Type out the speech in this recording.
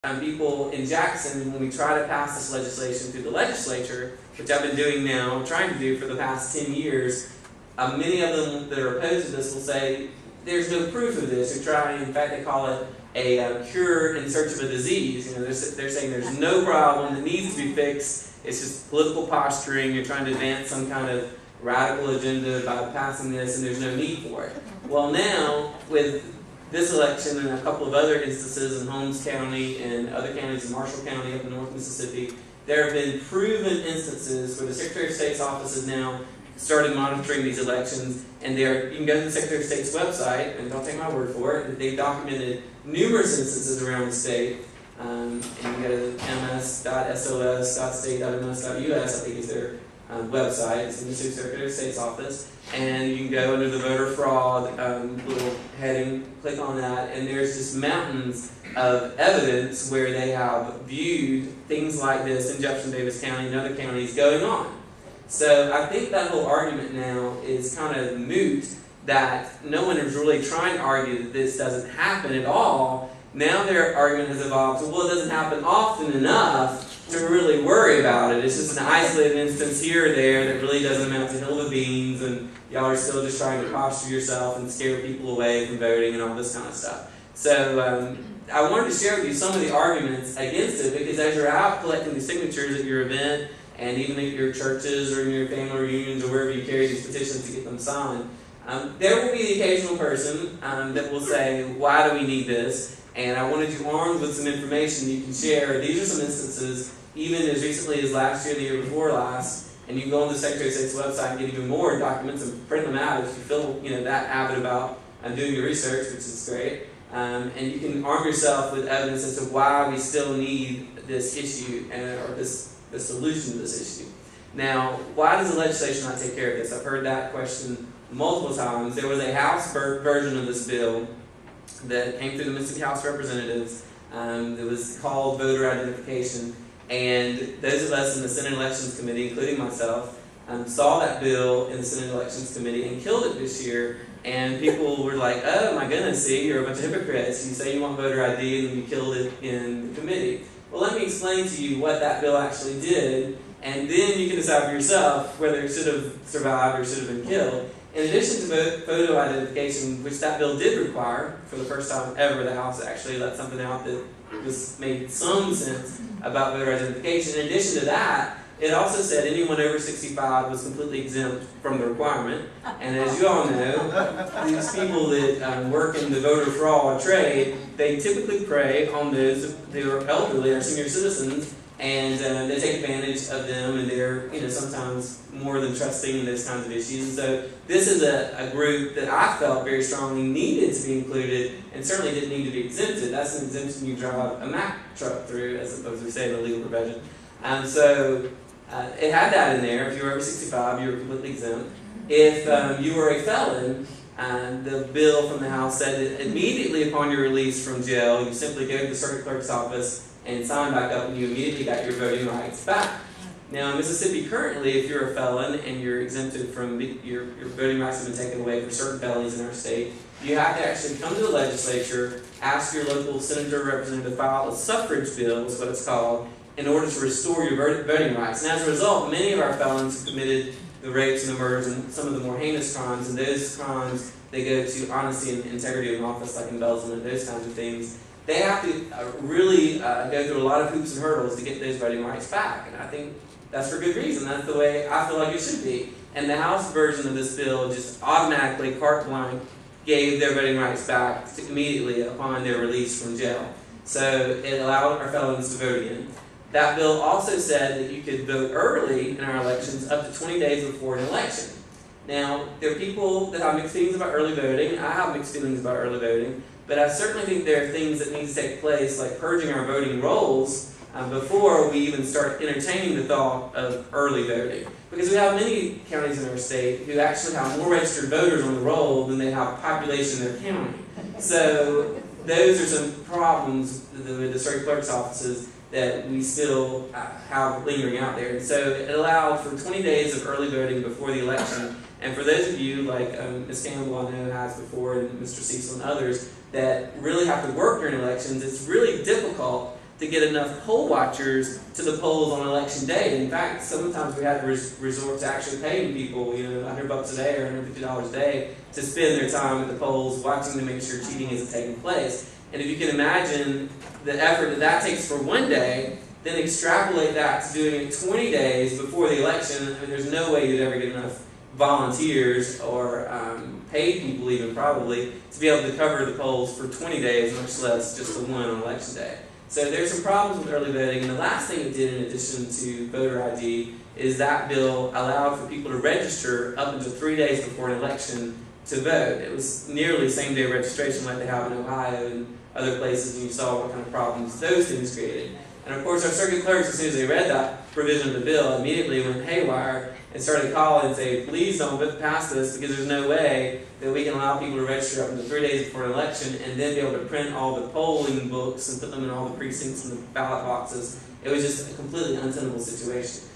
people in Jackson, when we try to pass this legislation through the legislature, which I've been doing now, trying to do for the past 10 years, many of them that are opposed to this will say, there's no proof of this. They're trying, in fact, they call it a cure in search of a disease. They're saying there's no problem that needs to be fixed. It's just political posturing. You're trying to advance some kind of radical agenda by passing this, and there's no need for it. Well, now, with this election and a couple of other instances in Holmes County and other counties in Marshall County up in North Mississippi, there have been proven instances where the Secretary of State's office has now started monitoring these elections, and you can go to the Secretary of State's website, and don't take my word for it, they've documented numerous instances around the state, and you can go to ms.sos.state.ms.us, I think is their website. It's the Mississippi Secretary of State's office, and you can go under the voter fraud little heading, click on that, and there's just mountains of evidence where they have viewed things like this in Jefferson Davis County and other counties going on. So I think that whole argument now is kind of moot, that no one is really trying to argue that this doesn't happen at all. Now their argument has evolved to, well, it doesn't happen often enough to really worry about it. It's just an isolated instance here or there that really doesn't amount to a hill of beans, and y'all are still just trying to posture yourself and scare people away from voting and all this kind of stuff. So I wanted to share with you some of the arguments against it, because as you're out collecting the signatures at your event, and even at your churches or in your family reunions or wherever you carry these petitions to get them signed, there will be the occasional person that will say, why do we need this? And I wanted you armed with some information you can share. These are some instances, even as recently as last year and the year before last, and you can go on the Secretary of State's website and get even more documents and print them out if you feel that avid about doing your research, which is great. And you can arm yourself with evidence as to why we still need this issue or the solution to this issue. Now, why does the legislation not take care of this? I've heard that question multiple times. There was a House version of this bill that came through the Mississippi House of Representatives that was called voter identification, and those of us in the Senate Elections Committee, including myself, saw that bill in the Senate Elections Committee and killed it this year, and people were like, oh my goodness, see, you're a bunch of hypocrites. You say you want voter ID and then you killed it in the committee. Well, let me explain to you what that bill actually did, and then you can decide for yourself whether it should have survived or should have been killed. In addition to photo identification, which that bill did require, for the first time ever, the House actually let something out that made some sense about voter identification. In addition to that, it also said anyone over 65 was completely exempt from the requirement. And as you all know, these people that work in the voter fraud trade, they typically prey on those who are elderly or senior citizens, and they take advantage of them, and they're sometimes more than trusting in those kinds of issues. And so this is a group that I felt very strongly needed to be included, and certainly didn't need to be exempted. That's an exemption you drive a Mack truck through, as opposed to say in the legal profession. So it had that in there. If you were over 65, you were completely exempt. If you were a felon, the bill from the House said that immediately upon your release from jail, you simply go to the circuit clerk's office and sign back up, and you immediately got your voting rights back. Now, in Mississippi currently, if you're a felon and you're exempted from your voting rights have been taken away for certain felonies in our state, you have to actually come to the legislature, ask your local senator or representative to file a suffrage bill, is what it's called, in order to restore your voting rights. And as a result, many of our felons who committed the rapes and the murders and some of the more heinous crimes, and those crimes, they go to honesty and integrity of office, like embezzlement, those kinds of things. They have to really go through a lot of hoops and hurdles to get those voting rights back. And I think that's for good reason. That's the way I feel like it should be. And the House version of this bill just automatically, carte blanche, gave their voting rights back immediately upon their release from jail. So it allowed our felons to vote again. That bill also said that you could vote early in our elections up to 20 days before an election. Now, there are people that have mixed feelings about early voting. I have mixed feelings about early voting. But I certainly think there are things that need to take place, like purging our voting rolls, before we even start entertaining the thought of early voting. Because we have many counties in our state who actually have more registered voters on the roll than they have population in their county. So those are some problems with the circuit clerk's offices that we still have lingering out there. And so it allowed for 20 days of early voting before the election. And for those of you, like Ms. Campbell I know has before, and Mr. Cecil and others, that really have to work during elections, it's really difficult to get enough poll watchers to the polls on election day. In fact, sometimes we had to resort to actually paying people, $100 a day or $150 a day to spend their time at the polls watching to make sure cheating isn't taking place. And if you can imagine the effort that takes for one day, then extrapolate that to doing it 20 days before the election. I mean, there's no way you'd ever get enough volunteers or paid people even probably to be able to cover the polls for 20 days, much less just the one on election day. So there's some problems with early voting, and the last thing it did in addition to voter ID is that bill allowed for people to register up until 3 days before an election to vote. It was nearly same-day registration like they have in Ohio and other places, and you saw what kind of problems those things created. And of course our circuit clerks, as soon as they read that provision of the bill, immediately went haywire and started calling and saying, please don't pass this, because there's no way that we can allow people to register up until 3 days before an election and then be able to print all the polling books and put them in all the precincts and the ballot boxes. It was just a completely untenable situation.